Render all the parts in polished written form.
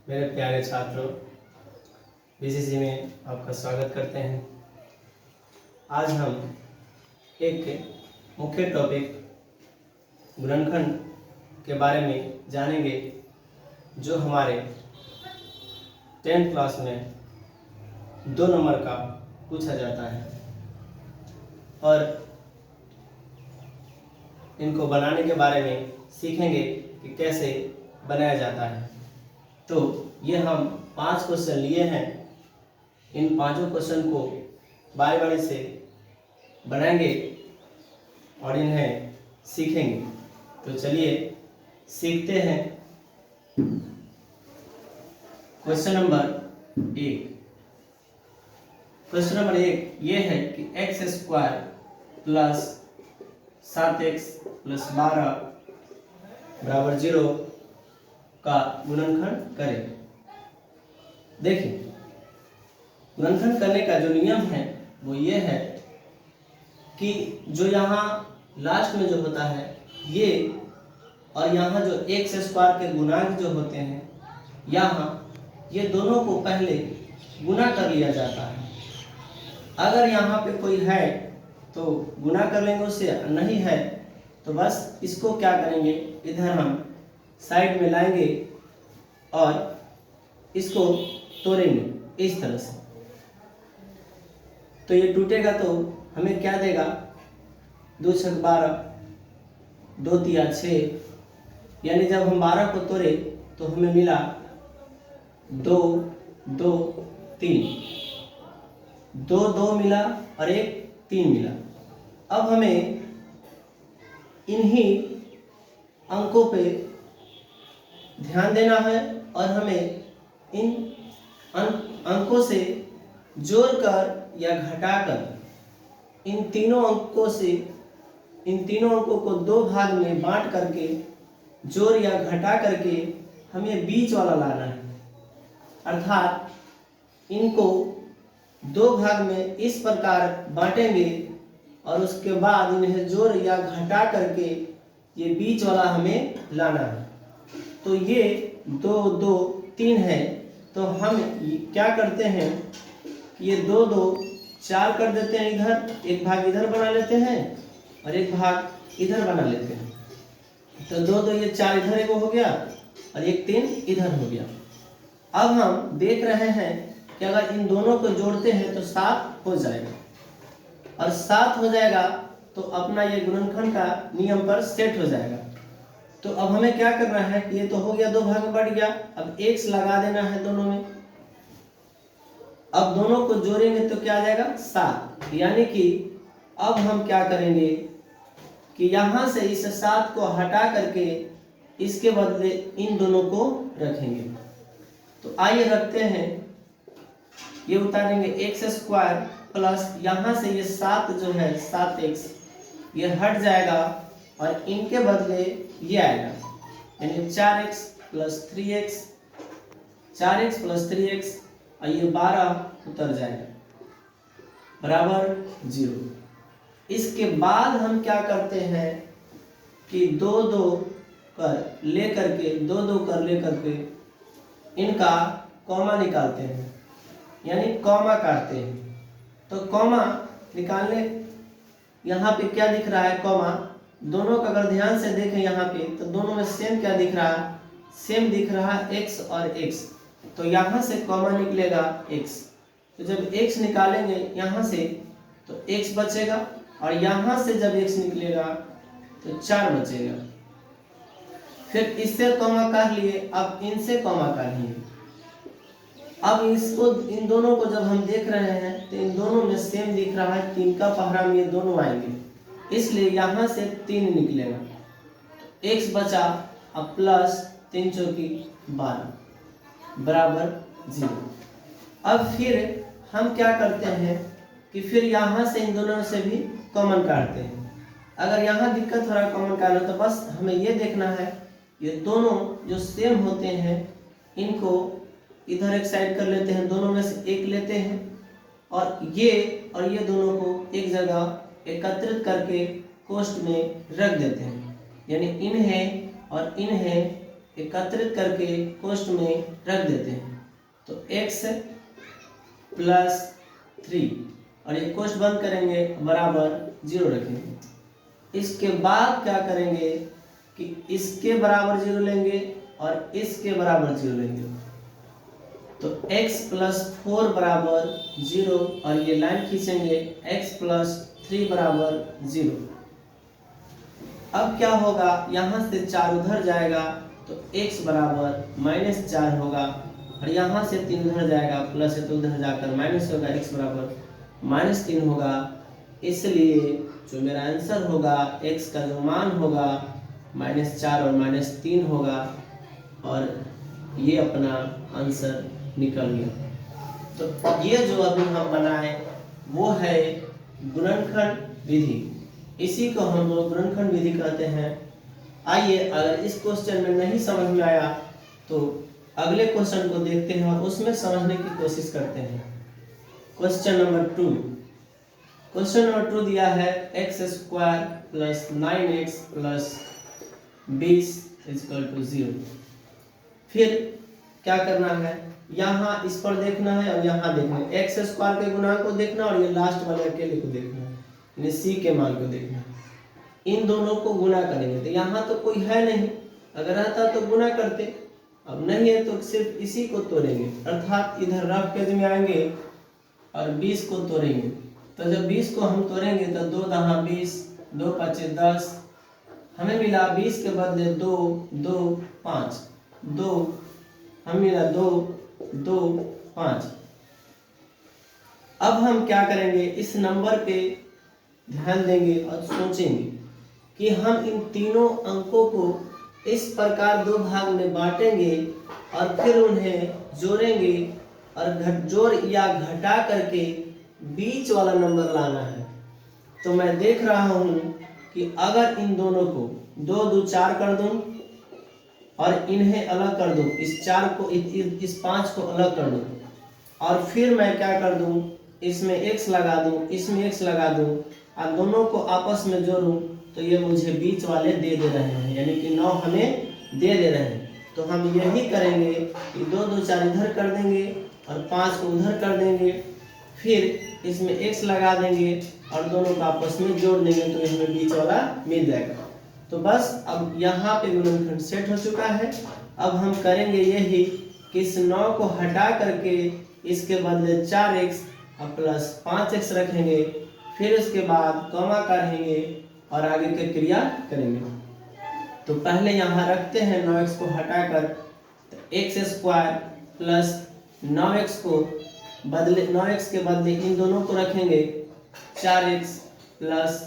मेरे प्यारे छात्रों, बीसीसी में आपका स्वागत करते हैं। आज हम एक मुख्य टॉपिक गुणनखंड के बारे में जानेंगे, जो हमारे 10th क्लास में 2 नंबर का पूछा जाता है और इनको बनाने के बारे में सीखेंगे कि कैसे बनाया जाता है। तो ये हम 5 क्वेश्चन लिए हैं। इन 5 क्वेश्चन को बारी बारी से बनाएंगे और इन्हें सीखेंगे। तो चलिए सीखते हैं। क्वेश्चन नंबर 1 ये है कि x² प्लस 7x प्लस 12 बराबर 0 का गुणनखंड करें। देखिए, गुणनखंड करने का जो नियम है वो ये है कि जो यहाँ लास्ट में जो होता है ये, और यहाँ जो x² के गुणांक जो होते हैं यहाँ, ये दोनों को पहले गुना कर लिया जाता है। अगर यहाँ पे कोई है तो गुना कर लेंगे उससे, नहीं है तो बस इसको क्या करेंगे, इधर हम साइड में लाएंगे और इसको तोड़ेंगे इस तरह से। तो ये टूटेगा तो हमें क्या देगा, 2 छक 12, 2 तिया 6, यानी जब हम 12 को तोड़े तो हमें मिला 2 2 3, 2 2 मिला और 1 3 मिला। अब हमें इन्हीं अंकों पे ध्यान देना है और हमें इन अंकों से जोड़कर या घटाकर इन तीनों अंकों को 2 भाग में बांट करके जोड़ या घटा करके हमें बीच वाला लाना है। अर्थात इनको 2 भाग में इस प्रकार बांटेंगे और उसके बाद इन्हें जोड़ या घटा करके ये बीच वाला हमें लाना है। तो ये 2 2 3 है, तो हम क्या करते हैं, ये 2 2 4 कर देते हैं, इधर एक भाग इधर बना लेते हैं और एक भाग इधर बना लेते हैं। तो 2 2 ये 4 इधर एक हो गया और 1 3 इधर हो गया। अब हम देख रहे हैं कि अगर इन दोनों को जोड़ते हैं तो 7 हो जाएगा, और 7 हो जाएगा तो अपना ये गुणनखंड का नियम पर सेट हो जाएगा। तो अब हमें क्या करना है कि ये तो हो गया, 2 भाग में बढ़ गया, अब x लगा देना है दोनों में। अब दोनों को जोड़ेंगे तो क्या आ जाएगा, 7। यानी कि अब हम क्या करेंगे कि यहाँ से इस 7 को हटा करके इसके बदले इन दोनों को रखेंगे। तो आइए रखते हैं, ये उतारेंगे x² प्लस यहाँ से ये 7 जो है 7x, ये हट जाएगा और इनके बदले ये आएगा, यानी 4x plus 3x, 4x plus 3x, और ये 12 उतर जाएगा बराबर 0। इसके बाद हम क्या करते हैं कि 2 2 कर लेकर के इनका कॉमा निकालते हैं, यानी कॉमा काटते हैं। तो कॉमा निकालने, यहाँ पे क्या दिख रहा है, कॉमा, दोनों का अगर ध्यान से देखें यहाँ पे तो दोनों में सेम क्या दिख रहा है, सेम दिख रहा है x और x। तो यहाँ से कॉमा निकलेगा x। तो जब x निकालेंगे यहाँ से तो x बचेगा, और यहाँ से जब x निकलेगा तो 4 बचेगा। फिर इससे कॉमा काट लिए, अब इनसे कॉमा काटिए। अब इसको, इन दोनों को जब हम देख रहे हैं तो इन दोनों में सेम दिख रहा है, 3 का पहरा में ये दोनों आएंगे, इसलिए यहाँ से 3 निकलेगा। तो x बचा, अब प्लस 3 चौकी 12 बराबर 0। अब फिर हम क्या करते हैं कि फिर यहाँ से इन दोनों से भी कॉमन काटते हैं। अगर यहाँ दिक्कत हो रहा है कॉमन काटना, तो बस हमें ये देखना है, ये दोनों जो सेम होते हैं इनको इधर एक साइड कर लेते हैं, दोनों में से एक लेते हैं और ये दोनों को एक जगह एकत्रित करके कोष्ठ में रख देते हैं, यानी इन्हें और इन्हें एकत्रित करके कोष्ठ में रख देते हैं। तो x प्लस 3 और ये कोष्ठ बंद करेंगे बराबर 0 रखेंगे। इसके बाद क्या करेंगे कि इसके बराबर 0 लेंगे और इसके बराबर 0 लेंगे। तो x प्लस 4 बराबर 0 और ये लाइन खींचेंगे x प्लस 3 बराबर 0। अब क्या होगा, यहाँ से 4 उधर जाएगा तो x बराबर -4 होगा और यहाँ से 3 उधर जाएगा प्लस है तो उधर जाकर माइनस होगा, x बराबर -3 होगा। इसलिए जो मेरा आंसर होगा x का जो मान होगा -4 और -3 होगा और ये अपना आंसर निकल गया। तो ये जो अभी हम बनाए वो है गुणनखंड विधि, इसी को हम लोग गुणनखंड विधि कहते हैं। आइए अगर इस क्वेश्चन में नहीं समझ में आया तो अगले क्वेश्चन को देखते हैं और उसमें समझने की कोशिश करते हैं। Question number 2। क्वेश्चन नंबर 2 दिया है x² प्लस 9x प्लस 20 = 0। फिर क्या करना है, यहाँ इस पर देखना है और यहाँ देखना है, x² के गुणांक को देखना और ये लास्ट वाले अकेले को देखना है, यानी c के मान को देखना है। इन दोनों को गुणा करेंगे तो यहाँ तो कोई है नहीं, अगर रहता तो गुणा करते, अब नहीं है तो सिर्फ इसी को तोड़ेंगे, अर्थात इधर रफ पेज में आएंगे और 20 को तोड़ेंगे। तो जब 20 को हम तोड़ेंगे तो 2 दहा 20, 2 पचे 10, हमें मिला 20 के बदले 2, 2, 5, 2 हमें मिला 2, 2, 5। अब हम क्या करेंगे, इस नंबर पे ध्यान देंगे और सोचेंगे कि हम इन तीनों अंकों को इस प्रकार 2 भाग में बांटेंगे और फिर उन्हें जोड़ेंगे और जोड़ या घटा करके बीच वाला नंबर लाना है। तो मैं देख रहा हूँ कि अगर इन दोनों को 2, 2, 4 कर दूं और इन्हें अलग कर दूं, इस 4 को इस 5 को अलग कर दूं और फिर मैं क्या कर दूं, इसमें x लगा दूं, इसमें x लगा दूं और दोनों को आपस में जोड़ूं तो ये मुझे बीच वाले दे रहे हैं, यानी कि 9 हमें दे रहे हैं। तो हम यही करेंगे कि 2, 2, 4 इधर कर देंगे और 5 को उधर कर देंगे, फिर इसमें x लगा देंगे और दोनों को आपस में जोड़ देंगे तो इसमें बीच वाला मिल जाएगा। तो बस अब यहाँ पे गुणनखंड सेट हो चुका है। अब हम करेंगे यही कि इस 9 को हटा करके इसके बदले 4x और प्लस 5x रखेंगे, फिर उसके बाद कॉमा करेंगे और आगे की क्रिया करेंगे। तो पहले यहाँ रखते हैं 9x को हटाकर, तो x² प्लस 9x को बदले 9x के बदले इन दोनों को रखेंगे 4x प्लस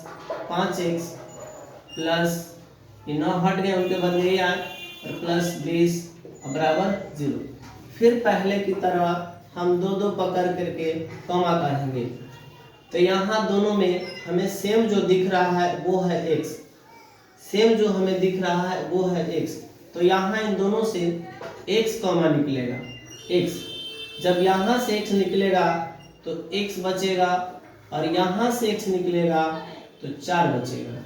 5x प्लस ये 9 हट गए उनके बदले 8 और प्लस 20 बराबर 0। फिर पहले की तरह हम 2, 2 पकड़ करके कॉमा करेंगे। तो यहाँ दोनों में हमें सेम जो दिख रहा है वो है x, सेम जो हमें दिख रहा है वो है x। तो यहाँ इन दोनों से x कॉमा निकलेगा x, जब यहाँ से x निकलेगा तो x बचेगा और यहाँ से x निकलेगा तो 4 बचेगा।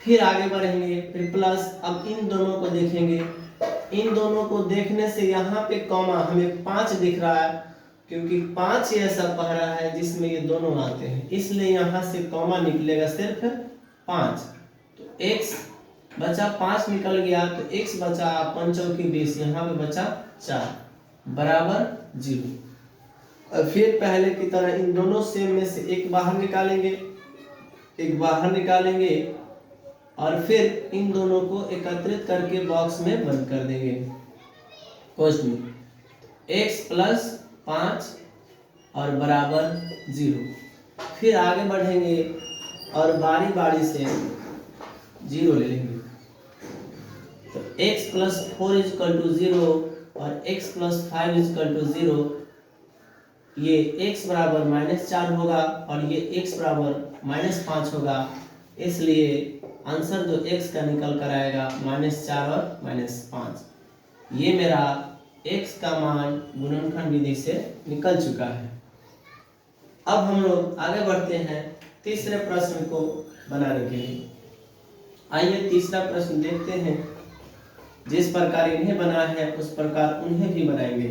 फिर आगे बढ़ेंगे, फिर प्लस, अब इन दोनों को देखेंगे, इन दोनों को देखने से यहाँ पे कॉमा हमें 5 दिख रहा है क्योंकि 5 ही ऐसा पहरा है जिसमें ये दोनों आते हैं, इसलिए यहाँ से कॉमा निकलेगा सिर्फ 5। तो x बचा 5 निकल गया तो x बचा 5 चौकी 20, यहाँ पे बचा 4 बराबर 0। और फिर पहले की तरह इन दोनों सेम में से एक बाहर निकालेंगे, एक बाहर निकालेंगे और फिर इन दोनों को एकत्रित करके बॉक्स में बंद कर देंगे कोष्ठ में। x प्लस 5 और बराबर 0। फिर आगे बढ़ेंगे और बारी बारी से 0 ले लेंगे। तो x प्लस 4 = 0 और x प्लस 5 = 0। ये x बराबर -4 होगा और ये x बराबर -5 होगा, इसलिए आंसर जो x का निकल कर आएगा -4 और -5। ये मेरा x का मान गुणनखंड विधि से निकल चुका है। अब हम लोग आगे बढ़ते हैं तीसरे प्रश्न को बनाने के लिए। आइए तीसरा प्रश्न देखते हैं। जिस प्रकार इन्हें बना है उस प्रकार उन्हें भी बनाएंगे।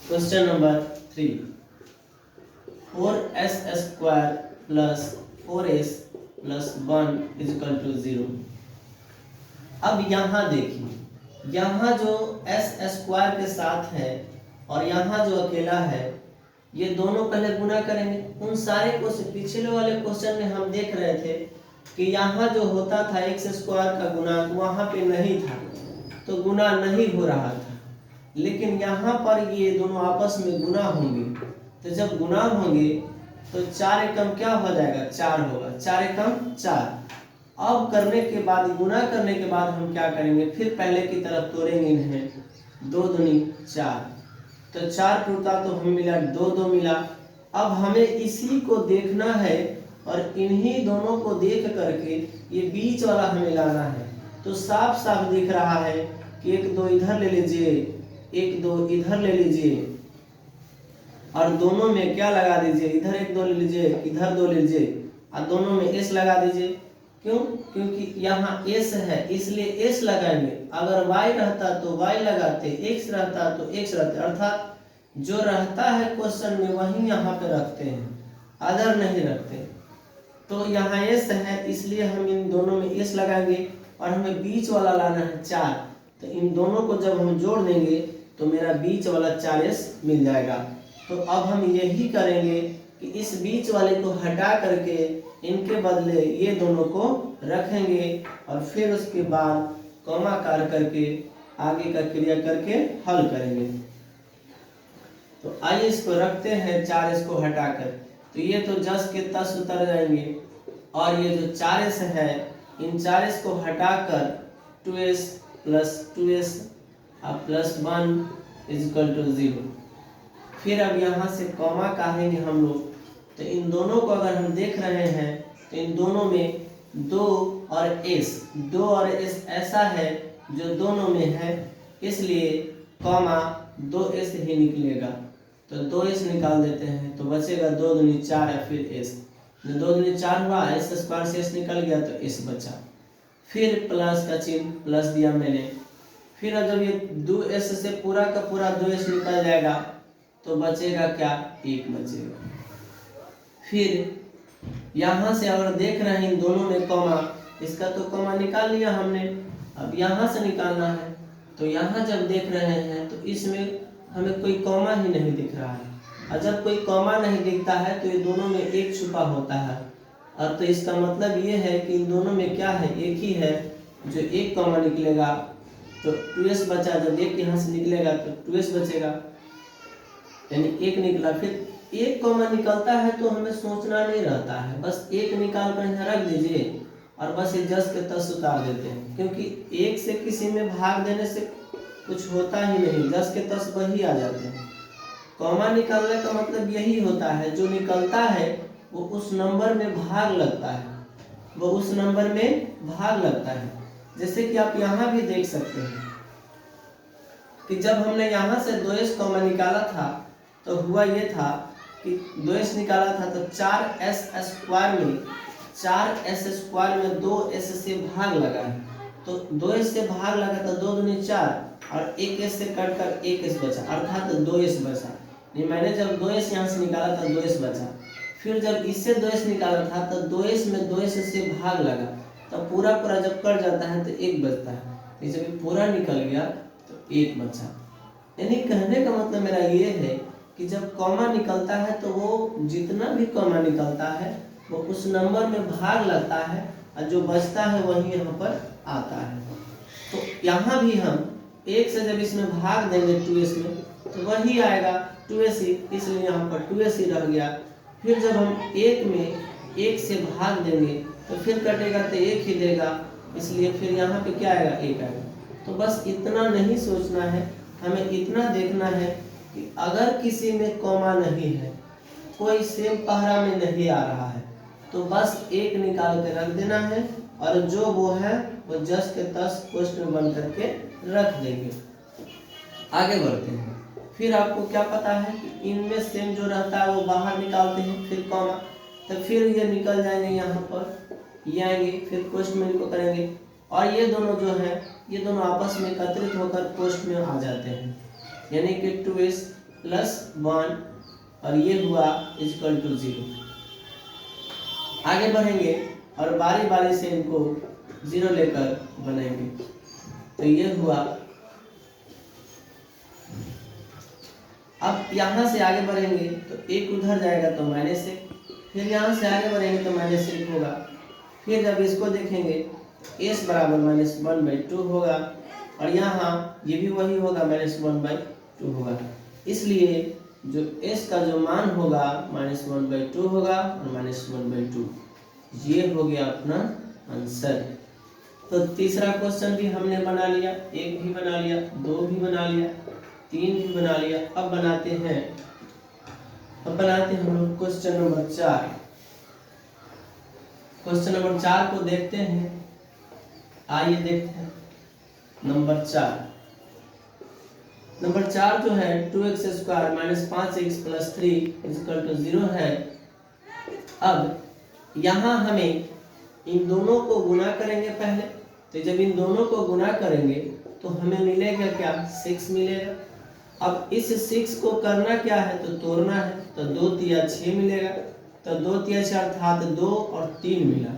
Question number 3, 4s² plus 4s plus 1 equal to 0। अब यहाँ देखिए, यहाँ जो s² के साथ है और यहाँ जो अकेला है, ये दोनों पहले गुना करेंगे। उन सारे क्वेश्चन, पिछले वाले क्वेश्चन में हम देख रहे थे कि यहाँ जो होता था x² का गुणांक वहाँ पे नहीं था, तो गुना नहीं हो रहा था। लेकिन यहाँ पर ये दोनों आपस में गुना होंगे, तो जब गुना होंगे तो 4 एकम क्या हो जाएगा, 4 होगा, 4 एकम 4। अब करने के बाद, गुना करने के बाद हम क्या करेंगे, फिर पहले की तरफ तोड़ेंगे इन्हें, 2 दूनी 4, तो 4 टूटा तो हमें मिला 2 2 मिला। अब हमें इसी को देखना है और इन्हीं दोनों को देख करके ये बीच वाला हमें लाना है। तो साफ साफ दिख रहा है कि 1 2 इधर ले लीजिए, 1 2 इधर ले लीजिए और दोनों में क्या लगा दीजिए, इधर 1 2 ले लीजिए, इधर 2 ले लीजिए और दोनों में s लगा दीजिए। क्यों? क्योंकि यहाँ s है इसलिए s लगाएंगे। अगर y रहता तो y लगाते, x रहता तो x रहते, अर्थात जो रहता है क्वेश्चन में वही यहाँ पे रखते हैं, अदर नहीं रखते। तो यहाँ s है इसलिए हम इन दोनों में s लगाएंगे और हमें बीच वाला लाना है 4। तो इन दोनों को जब हम जोड़ देंगे तो मेरा बीच वाला 4s मिल जाएगा। तो अब हम यही करेंगे कि इस बीच वाले को हटा करके इनके बदले ये दोनों को रखेंगे और फिर उसके बाद कौमाकार करके आगे का क्रिया करके हल करेंगे। तो आइए इसको रखते हैं 4s को हटाकर, तो ये तो जस के तस उतर जाएंगे और ये जो 4s है इन 4s को हटाकर 2s plus 2s plus 1 equal to 0। फिर अब यहाँ से कॉमा कहेंगे हम लोग, तो इन दोनों को अगर हम देख रहे हैं तो इन दोनों में 2 और s ऐसा है जो दोनों में है, इसलिए कॉमा 2s ही निकलेगा। तो 2s निकाल देते हैं तो बचेगा 2 दूनी 4 या फिर s, 2 दूनी 4 हुआ, s² से s निकल गया तो s बचा। फिर प्लस का चिन्ह प्लस दिया मैंने। फिर जब ये 2s से पूरा का पूरा 2s निकल जाएगा तो बचेगा क्या, 1 बचेगा। फिर यहाँ से अगर देख रहे हैं इन दोनों में कॉमा, इसका तो कॉमा निकाल लिया हमने, अब यहाँ से निकालना है। तो यहाँ जब देख रहे हैं तो इसमें हमें कोई कॉमा ही नहीं दिख रहा है, और जब कोई कॉमा नहीं दिखता है तो ये दोनों में 1 छुपा होता है। और तो इसका मतलब ये है कि इन दोनों में क्या है, 1 ही है, जो 1 कॉमा निकलेगा तो 2s बचा। जब 1 यहाँ से निकलेगा तो 2s बचेगा, यानी 1 निकला। फिर 1 कॉमा निकलता है तो हमें सोचना नहीं रहता है, बस 1 निकाल कर यहाँ रख दीजिए और बस ये जस के तस उतार देते हैं, क्योंकि 1 से किसी में भाग देने से कुछ होता ही नहीं, जस के तस वही आ जाते हैं। कॉमा निकालने का मतलब यही होता है, जो निकलता है वो उस नंबर में भाग लगता है, वो उस नंबर में भाग लगता है। जैसे कि आप यहाँ भी देख सकते हैं कि जब हमने यहाँ से 2s कॉमा निकाला था तो हुआ ये था कि 2s निकाला था तो 4s² में 4s² में 2s से भाग लगा है, तो 2s से भाग लगा तो 2 दूनी 4 और 1s से कट कर 1s बचा, अर्थात 2s बचा। नहीं, मैंने जब 2s यहाँ से निकाला था 2s बचा। फिर जब इससे 2s निकाला था तो 2s में 2s से भाग लगा, तो पूरा पूरा जब कट जाता है तो 1 बचता है। जब पूरा निकल गया तो 1 बचा। यानी कहने का मतलब मेरा ये है कि जब कॉमा निकलता है तो वो जितना भी कॉमा निकलता है वो उस नंबर में भाग लगता है और जो बचता है वही यहाँ पर आता है। तो यहाँ भी हम 1 से जब इसमें भाग देंगे 2s में तो वही आएगा 2s ही, इसलिए यहाँ पर 2s ही रह गया। फिर जब हम 1 में 1 से भाग देंगे तो फिर कटेगा तो 1 ही देगा, इसलिए फिर यहाँ पे क्या आएगा, 1 आएगा। तो बस इतना नहीं सोचना है, हमें इतना देखना है कि अगर किसी में कॉमा नहीं है, कोई सेम पहरा में नहीं आ रहा है, तो बस 1 निकाल के रख देना है और जो वो है वो जस के तस क्वेश्चन बन करके रख देंगे। आगे बढ़ते हैं। फिर आपको क्या पता है कि इनमें सेम जो रहता है वो बाहर निकालते हैं, फिर कॉमा, तो फिर ये निकल जाएंगे, यहाँ पर ये आएंगे, फिर क्वेश्चन को करेंगे और ये दोनों जो है ये दोनों आपस में एकत्रित होकर पोस्ट में आ जाते हैं, यानी कि 2x + 1 और ये हुआ = 0। आगे बढ़ेंगे और बारी बारी से इनको 0 लेकर बनाएंगे। तो ये हुआ। अब यहाँ से आगे बढ़ेंगे तो 1 उधर जाएगा तो -1, फिर यहाँ से आगे बढ़ेंगे तो -1 होगा। फिर जब इसको देखेंगे s बराबर -1/2 होगा और यहाँ ये भी वही होगा, -1/2 होगा। इसलिए जो s का जो मान होगा -1/2 होगा और -1/2, ये हो गया अपना आंसर। तो तीसरा क्वेश्चन भी हमने बना लिया, 1 भी बना लिया, 2 भी बना लिया, 3 भी बना लिया। अब बनाते हैं हम लोग क्वेश्चन नंबर 4। क्वेश्चन नंबर 4 को देखते हैं। आइए देखते हैं नंबर 4। नंबर 4 जो है 2x² - 5x + 3 = 0 है। अब यहाँ हमें इन दोनों को गुना करेंगे पहले। तो जब इन दोनों को गुना करेंगे तो हमें मिलेगा क्या, 6 मिलेगा। अब इस 6 को करना क्या है, तो तोड़ना है। तो 2 तिया 6 मिलेगा। तो 2 तिया 6 अर्थात 2 और 3 मिला,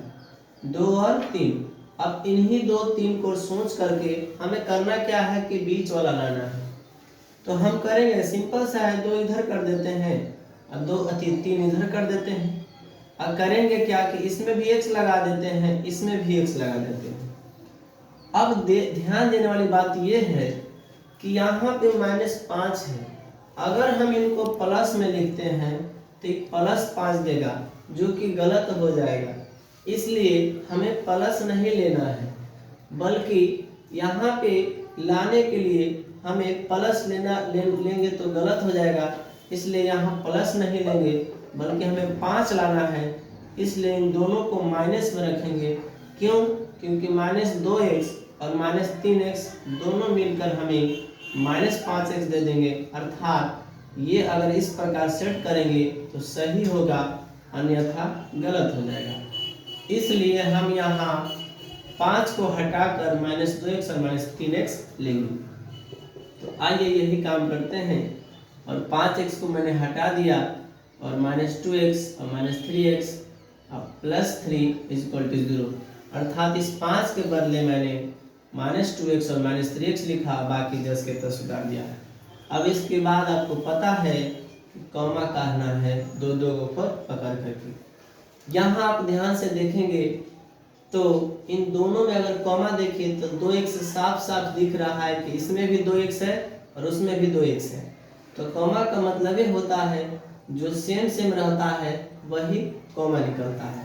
2 और 3। अब इन्हीं 2 3 को सोच करके हमें करना क्या है कि बीच वाला लाना है। तो हम करेंगे सिंपल सा है, 2 इधर कर देते हैं और 2 3 इधर कर देते हैं। अब करेंगे क्या कि इसमें भी x लगा देते हैं, इसमें भी x लगा देते हैं। अब ध्यान देने वाली बात यह है कि यहाँ पे -5 है। अगर हम इनको प्लस में लिखते हैं तो +5 देगा, जो कि गलत हो जाएगा। इसलिए हमें प्लस नहीं लेना है, बल्कि यहाँ पे लाने के लिए हमें प्लस लेंगे तो गलत हो जाएगा। इसलिए यहाँ प्लस नहीं लेंगे, बल्कि हमें 5 लाना है। इसलिए इन दोनों को माइनस में रखेंगे। क्यों? क्योंकि -2x और -3x दोनों मिलकर हमें -5x दे देंगे। अर्थात ये अगर इस प्रकार सेट करेंगे तो सही होगा, अन्यथा गलत हो जाएगा। इसलिए हम यहाँ 5 को हटाकर -2x और -3x लेंगे। तो आइए यही काम करते हैं। और 5x को मैंने हटा दिया और -2x और -3x +3 = 0। अर्थात इस 5 के बदले मैंने -2x और -3x लिखा, बाकी 10 के 10 उतार दिया। अब इसके बाद आपको पता है कि कॉमा कहना है दो पर पकड़ करके। यहाँ आप ध्यान से देखेंगे तो इन दोनों में अगर कॉमा देखें तो 2x साफ साफ दिख रहा है कि इसमें भी 2x है और उसमें भी 2x है। तो कॉमा का मतलब ये होता है जो सेम रहता है वही कॉमा निकलता है।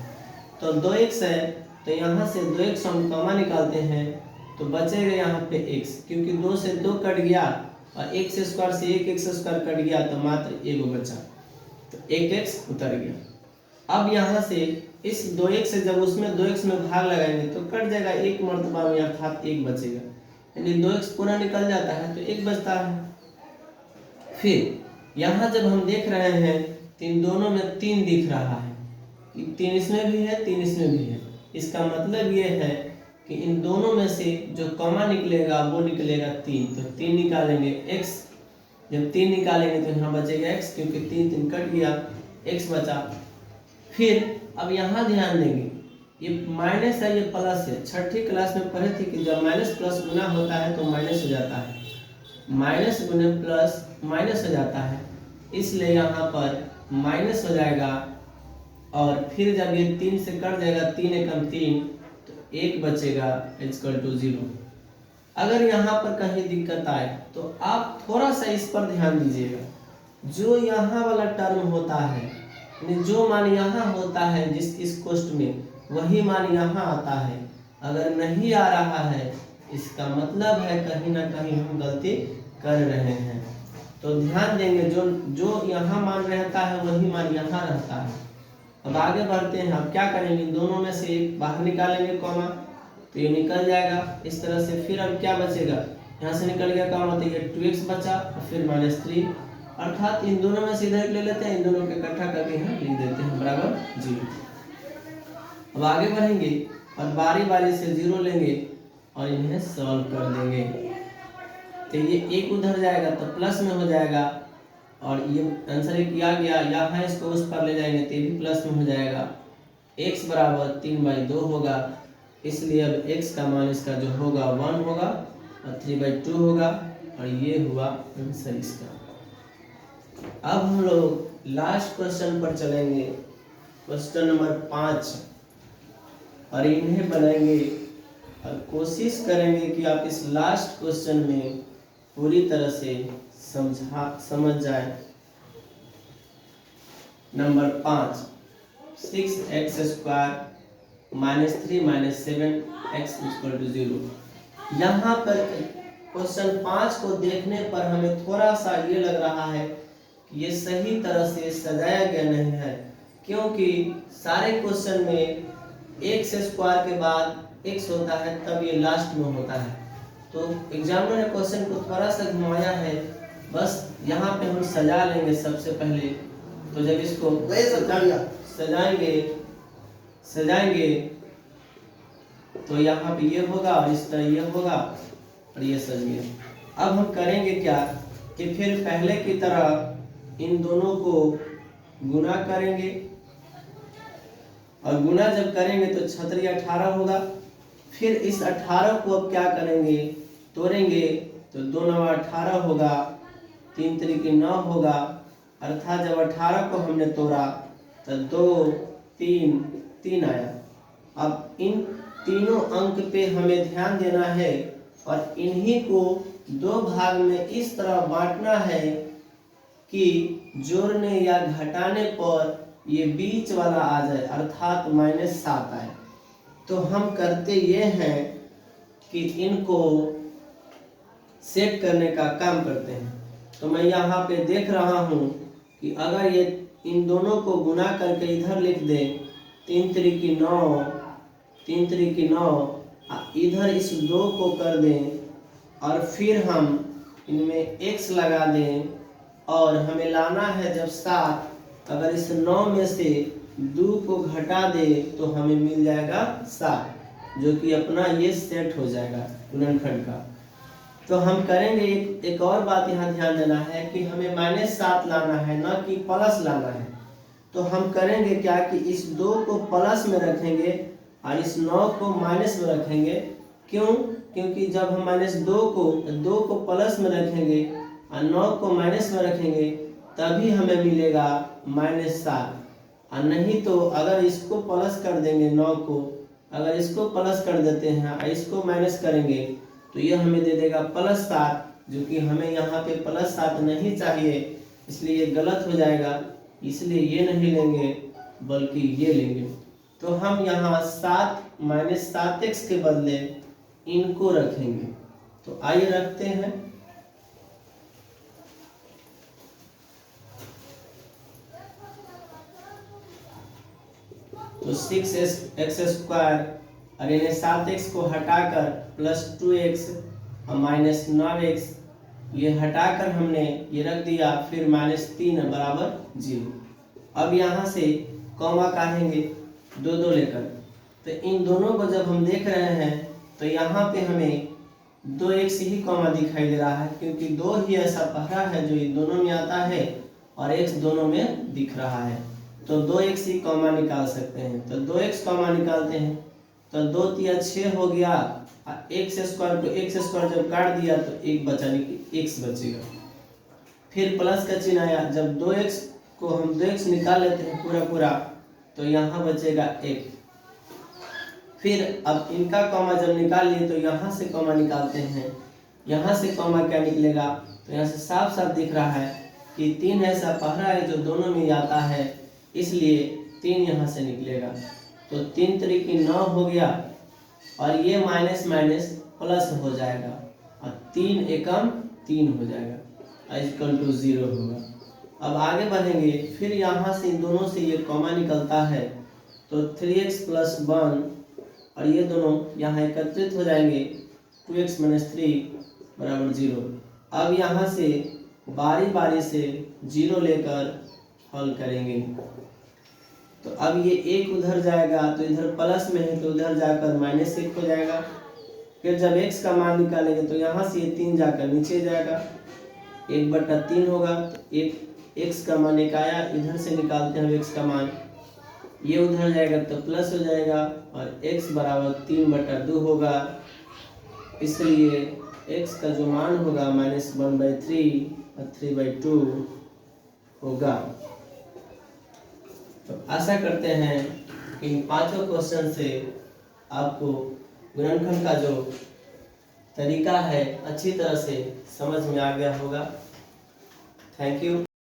तो 2x है तो यहाँ से 2x हम कॉमा निकालते हैं तो बचेगा यहाँ पे x, क्योंकि 2 से 2 कट गया और x² से 1x² कट गया तो मात्र 1 बचा, तो 1x उतर गया। अब यहाँ से इस 2x से जब उसमें 2x में भाग लगाएंगे तो कट जाएगा 1 मर्तबा में, अर्थात 1 बचेगा। यानी 2x पूरा निकल जाता है तो 1 बचता है। फिर यहाँ जब हम देख रहे हैं तो इन दोनों में 3 दिख रहा है, 3 इसमें भी है 3 इसमें भी है। इसका मतलब ये है कि इन दोनों में से जो कॉमा निकलेगा वो निकलेगा 3। तो 3 निकालेंगे x, जब 3 निकालेंगे तो यहाँ बचेगा x, क्योंकि 3 कट गया, x बचा। फिर अब यहाँ ध्यान देंगे, ये माइनस है ये प्लस है। छठी क्लास में पढ़े थे कि जब माइनस प्लस गुना होता है तो माइनस हो जाता है, माइनस गुने प्लस माइनस हो जाता है। इसलिए यहाँ पर माइनस हो जाएगा। और फिर जब ये 3 से कट जाएगा, 3 एकम 3, तो 1 बचेगा = 0। अगर यहाँ पर कहीं दिक्कत आए तो आप थोड़ा सा इस पर ध्यान दीजिएगा। जो यहाँ वाला टर्म होता है, जो मान यहाँ होता है जिस इस कोष्ठ में, वही मान यहाँ आता है। अगर नहीं आ रहा है इसका मतलब है कहीं ना कहीं हम गलती कर रहे हैं। तो ध्यान देंगे, जो यहाँ मान रहता है वही मान यहाँ रहता है। अब आगे बढ़ते हैं। अब क्या करेंगे, दोनों में से एक बाहर निकालेंगे कॉमा, तो ये निकल जाएगा इस तरह से। फिर अब क्या बचेगा, यहाँ से निकल गया कॉमा तो ये 2x बचा और फिर -3, अर्थात इन दोनों में से इधर ले लेते हैं, इन दोनों के इकट्ठा करके यहाँ लिख देते हैं बराबर 0। अब आगे बढ़ेंगे और बारी बारी से 0 लेंगे और इन्हें सॉल्व कर देंगे। तो ये एक उधर जाएगा तो प्लस में हो जाएगा, और ये आंसर किया गया, यहाँ इसको उस पर ले जाएंगे तो ये भी प्लस में हो जाएगा। x बराबर 3/2 होगा, इसलिए अब x का मान इसका जो होगा 1 होगा और 3/2 होगा, और ये हुआ आंसर इसका। अब हम लोग लास्ट क्वेश्चन पर चलेंगे, क्वेश्चन नंबर 5, और इन्हें बनाएंगे और कोशिश करेंगे कि आप इस लास्ट क्वेश्चन में पूरी तरह से समझ जाए। Number 5, 6x² - 3 - 7x = 0। यहाँ पर क्वेश्चन 5 को देखने पर हमें थोड़ा सा ये लग रहा है कि ये सही तरह से सजाया गया नहीं है, क्योंकि सारे क्वेश्चन में x² के बाद x होता है, तब ये लास्ट में होता है। तो एग्जामिनर ने क्वेश्चन को थोड़ा सा घुमाया है, बस यहाँ पे हम सजा लेंगे सबसे पहले। तो जब इसको सजाएंगे तो यहाँ पे ये होगा और इस तरह ये होगा और ये सज गया। अब हम करेंगे क्या कि फिर पहले की तरह इन दोनों को गुना करेंगे, और गुना जब करेंगे तो 6 × 18 होगा। फिर इस 18 को अब क्या करेंगे, तोड़ेंगे, तो 2 × 9 = 18 होगा, 3 × 9 होगा, अर्थात जब 18 को हमने तोड़ा तो 2 3 3 आया। अब इन तीनों अंक पे हमें ध्यान देना है और इन्हीं को 2 भाग में इस तरह बांटना है कि जोड़ने या घटाने पर ये बीच वाला आ जाए, अर्थात -7 आए। तो हम करते ये हैं कि इनको सेट करने का काम करते हैं। तो मैं यहाँ पे देख रहा हूँ कि अगर ये इन दोनों को गुना करके इधर लिख दें, 3 × 9, 3 × 9, इधर इस 2 को कर दें, और फिर हम इनमें x लगा दें, और हमें लाना है जब 7, अगर इस 9 में से 2 को घटा दे तो हमें मिल जाएगा 7, जो कि अपना ये सेट हो जाएगा गुणनखंड का। तो हम करेंगे एक और बात यहाँ ध्यान देना है कि हमें -7 लाना है, ना कि प्लस लाना है। तो हम करेंगे क्या कि इस 2 को प्लस में रखेंगे और इस 9 को माइनस में रखेंगे। क्यों? क्योंकि जब हम -2 को प्लस में रखेंगे और 9 को माइनस में रखेंगे तभी हमें मिलेगा -7, और नहीं तो अगर इसको प्लस कर देंगे 9 को, अगर इसको प्लस कर देते हैं और इसको माइनस करेंगे तो ये हमें दे देगा +7, जो कि हमें यहाँ पे +7 नहीं चाहिए, इसलिए ये गलत हो जाएगा। इसलिए ये नहीं लेंगे बल्कि ये लेंगे। तो हम यहाँ 7 - 7x के बदले इनको रखेंगे। तो आइए रखते हैं। तो 6x² और इन्हें 7x को हटाकर +2x और -9x ये हटाकर हमने ये रख दिया, फिर -3 = 0। अब यहाँ से कॉमा काटेंगे 2 लेकर। तो इन दोनों को जब हम देख रहे हैं तो यहाँ पे हमें 2x ही कॉमा दिखाई दे रहा है, क्योंकि 2 ही ऐसा पहरा है जो इन दोनों में आता है और x दोनों में दिख रहा है। तो 2x ही कॉमा निकाल सकते हैं। तो 2x कॉमा निकालते हैं तो 2 × 6 हो गया, x² को x² जब काट दिया तो 1 बचा, x बचेगा। फिर प्लस का चिन्ह आया, जब 2x को हम 2x निकाल लेते हैं पूरा तो यहाँ बचेगा 1। फिर अब इनका कॉमा जब निकाल लिए तो यहाँ से कॉमा निकालते हैं। यहाँ से कॉमा क्या निकलेगा, तो यहाँ से साफ साफ दिख रहा है कि 3 ऐसा पहरा है जो दोनों में आता है, इसलिए 3 यहाँ से निकलेगा। तो 3 × 9 हो गया, और ये माइनस प्लस हो जाएगा, और 3 एकम 3 हो जाएगा, = 0 होगा। अब आगे बढ़ेंगे, फिर यहाँ से इन दोनों से ये कॉमा निकलता है, तो 3x + 1 और ये दोनों यहाँ एकत्रित हो जाएंगे, 2x - 3 = 0। अब यहाँ से बारी बारी से 0 लेकर हल करेंगे। तो अब ये 1 उधर जाएगा तो इधर प्लस में है तो उधर जाकर -1 हो जाएगा, फिर जब x का मान निकालेंगे तो यहाँ से ये 3 जाकर नीचे जाएगा, 1/3 होगा। तो एक x का मान एक आया, इधर से निकालते हैं x का मान, ये उधर जाएगा तो प्लस हो जाएगा और x बराबर 3/2 होगा। इसलिए x का जो मान होगा -1/3 और 3/2 होगा। तो आशा करते हैं कि इन पांचों क्वेश्चन से आपको गुणनखंड का जो तरीका है अच्छी तरह से समझ में आ गया होगा। Thank you.